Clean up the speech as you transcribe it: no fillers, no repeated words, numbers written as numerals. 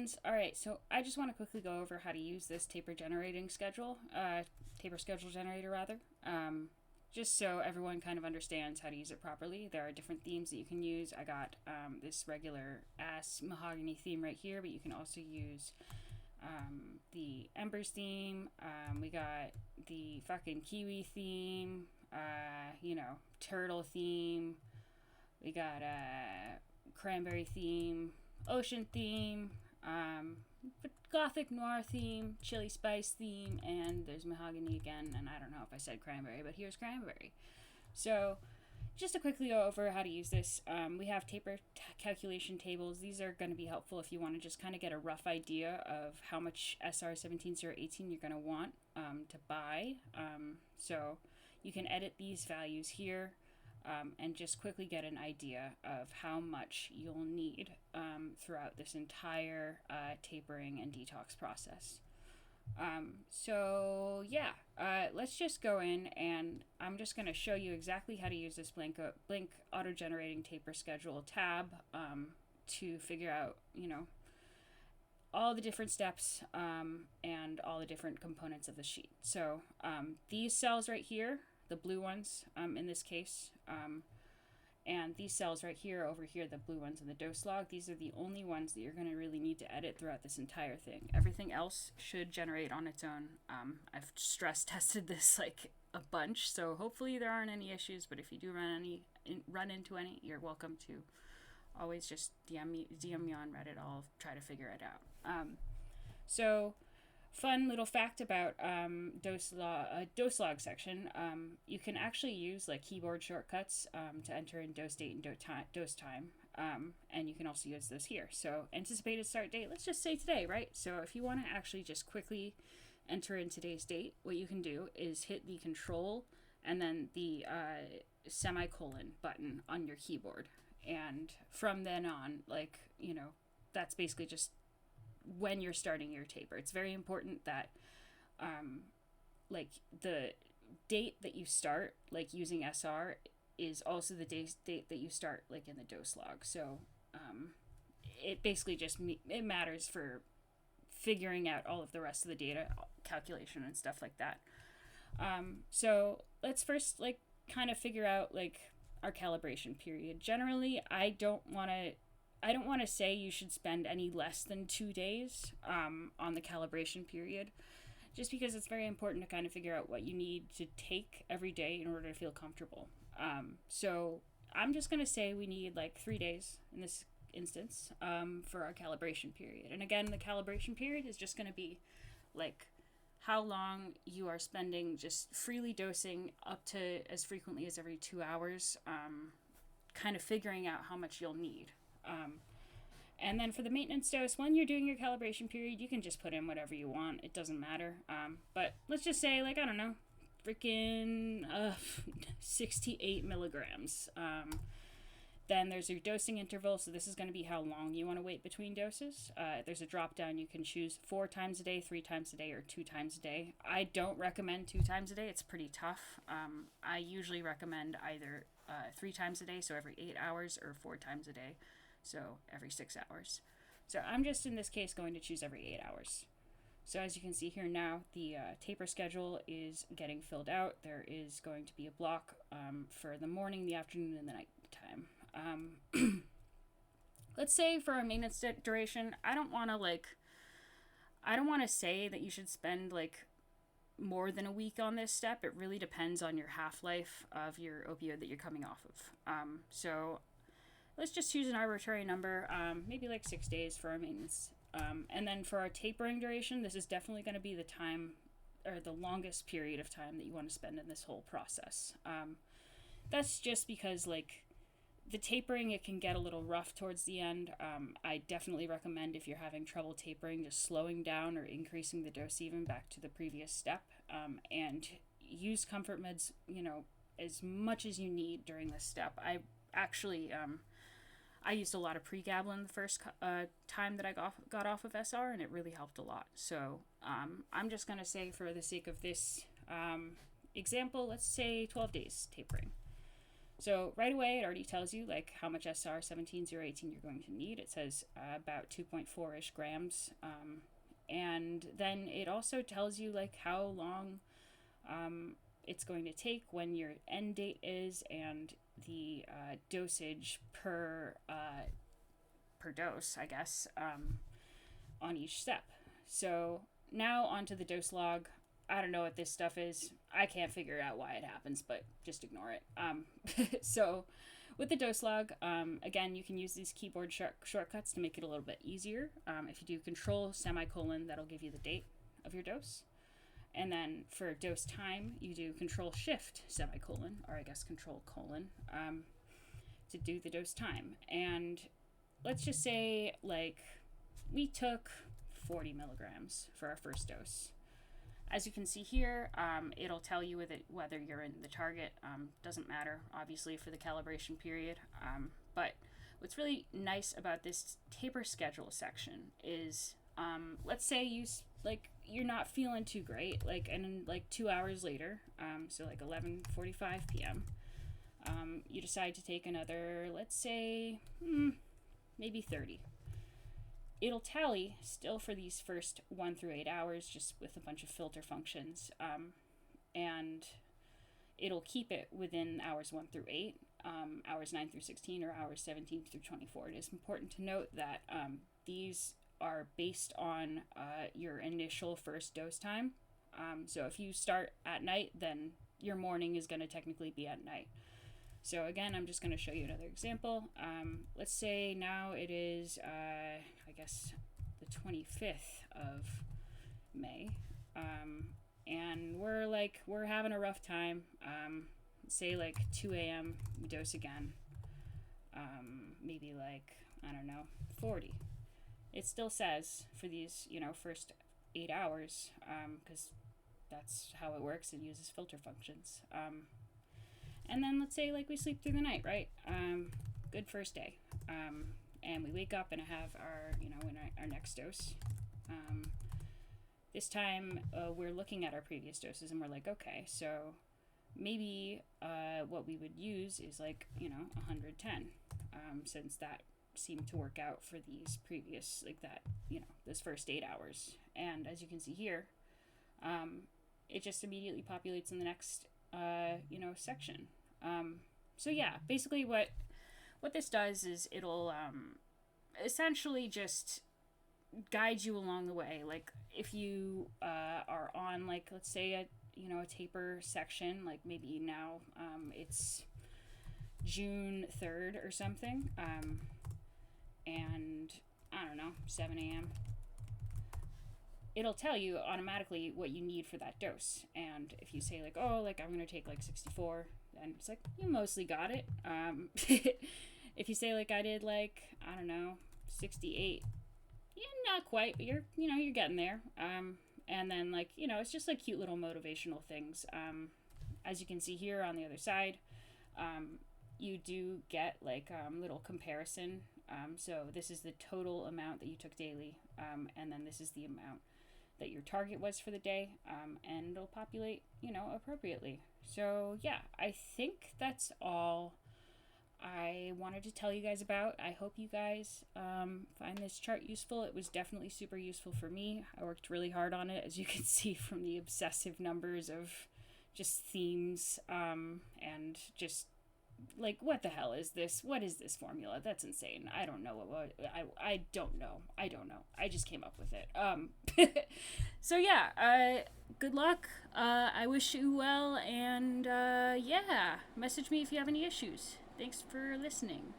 friends. All right, so I just want to quickly go over how to use this taper schedule generator rather. Just so everyone kind of understands how to use it properly. There are different themes that you can use. I got this regular ass mahogany theme right here, but you can also use the Embers theme. We got the fucking kiwi theme, turtle theme. We got cranberry theme, ocean theme, gothic noir theme, chili spice theme, and there's mahogany again, and I don't know if I said cranberry, but here's cranberry. So just to quickly go over how to use this, we have taper calculation tables. These are going to be helpful if you want to just kind of get a rough idea of how much SR-17018 you're going to want to buy. So you can edit these values here. And just quickly get an idea of how much you'll need throughout this entire tapering and detox process. Let's just go in, and I'm just going to show you exactly how to use this Blink auto-generating taper schedule tab to figure out, all the different steps and all the different components of the sheet. So these cells right here, the blue ones in this case, and these cells right here, over here, the blue ones in the dose log, these are the only ones that you're going to really need to edit throughout this entire thing. Everything else should generate on its own. I've stress tested this like a bunch, so hopefully there aren't any issues, but if you do run into any, you're welcome to always just DM me on Reddit. I'll try to figure it out. Fun little fact about dose log section. You can actually use like keyboard shortcuts to enter in dose date and dose time. And you can also use those here. So anticipated start date, let's just say today, right? So if you want to actually just quickly enter in today's date, what you can do is hit the control and then the semicolon button on your keyboard. And from then on, that's basically just when you're starting your taper. It's very important that the date that you start using SR is also the date that you start in the dose log. So it basically just it matters for figuring out all of the rest of the data calculation and stuff like that. So let's first kind of figure out our calibration period. Generally, I don't want to say you should spend any less than 2 days on the calibration period, just because it's very important to kind of figure out what you need to take every day in order to feel comfortable. So I'm just going to say we need 3 days in this instance for our calibration period. And again, the calibration period is just going to be how long you are spending just freely dosing up to as frequently as every 2 hours, kind of figuring out how much you'll need. And then for the maintenance dose, when you're doing your calibration period, you can just put in whatever you want. It doesn't matter. But let's just say, I don't know, freaking 68 milligrams. Then there's your dosing interval. So this is going to be how long you want to wait between doses. There's a drop down. You can choose 4 times a day, 3 times a day, or 2 times a day. I don't recommend 2 times a day. It's pretty tough. I usually recommend either 3 times a day, so every 8 hours, or 4 times a day, so every 6 hours. So I'm just in this case going to choose every 8 hours. So as you can see here now, the taper schedule is getting filled out. There is going to be a block for the morning, the afternoon, and the night time. Let's say for our maintenance duration, I don't want to say that you should spend more than a week on this step. It really depends on your half-life of your opioid that you're coming off of. So let's just choose an arbitrary number, maybe 6 days for our maintenance. And then for our tapering duration, this is definitely going to be the time, or the longest period of time that you want to spend in this whole process. That's just because the tapering, it can get a little rough towards the end. I definitely recommend, if you're having trouble tapering, just slowing down or increasing the dose even back to the previous step, and use comfort meds, as much as you need during this step. I actually, I used a lot of pregabalin the first time that I got off of SR, and it really helped a lot. So I'm just going to say, for the sake of this example, let's say 12 days tapering. So right away, it already tells you like how much SR-17018 you're going to need. It says about 2.4-ish grams. And then it also tells you like how long it's going to take, when your end date is, and the dosage per dose, I guess, on each step. So now onto the dose log. I don't know what this stuff is. I can't figure out why it happens, but just ignore it. So with the dose log, again, you can use these keyboard shortcuts to make it a little bit easier. If you do control semicolon, that'll give you the date of your dose. And then for dose time, you do control shift semicolon, or I guess control colon, to do the dose time. And let's just say like we took 40 milligrams for our first dose. As you can see here, it'll tell you whether you're in the target. Doesn't matter, obviously, for the calibration period. But what's really nice about this taper schedule section is, let's say you're not feeling too great, and then 2 hours later, so like 11:45 p.m., you decide to take another, let's say, maybe 30. It'll tally still for these first 1 through 8 hours, just with a bunch of filter functions, and it'll keep it within hours 1 through 8, hours 9 through 16, or hours 17 through 24. It is important to note that these are based on your initial first dose time. So if you start at night, then your morning is going to technically be at night. So again, I'm just going to show you another example. Let's say now it is, I guess, the 25th of May, and we're having a rough time. Say like 2 a.m. we dose again. Maybe I don't know, 40. It still says for these, first 8 hours, because that's how it works. It uses filter functions. And then let's say we sleep through the night, right? Good first day. And we wake up and have our next dose. This time we're looking at our previous doses and we're like, okay, so maybe what we would use is 110, since that seemed to work out for these previous, this first 8 hours. And as you can see here, it just immediately populates in the next section. So yeah, basically what this does is it'll essentially just guide you along the way. Like if you are on let's say a taper section, maybe now it's June 3rd or something, and I don't know, 7 a.m. It'll tell you automatically what you need for that dose. And if you say I'm gonna take 64, then it's you mostly got it. If you say I did I don't know, 68, yeah, not quite, but you're getting there. And then it's just cute little motivational things. As you can see here on the other side, you do get little comparison. So this is the total amount that you took daily, and then this is the amount that your target was for the day, and it'll populate, appropriately. So yeah, I think that's all I wanted to tell you guys about. I hope you guys find this chart useful. It was definitely super useful for me. I worked really hard on it, as you can see from the obsessive numbers of just themes, and just what the hell is this? What is this formula? That's insane. I don't know I don't know. I just came up with it. So yeah, good luck. I wish you well, and yeah, message me if you have any issues. Thanks for listening.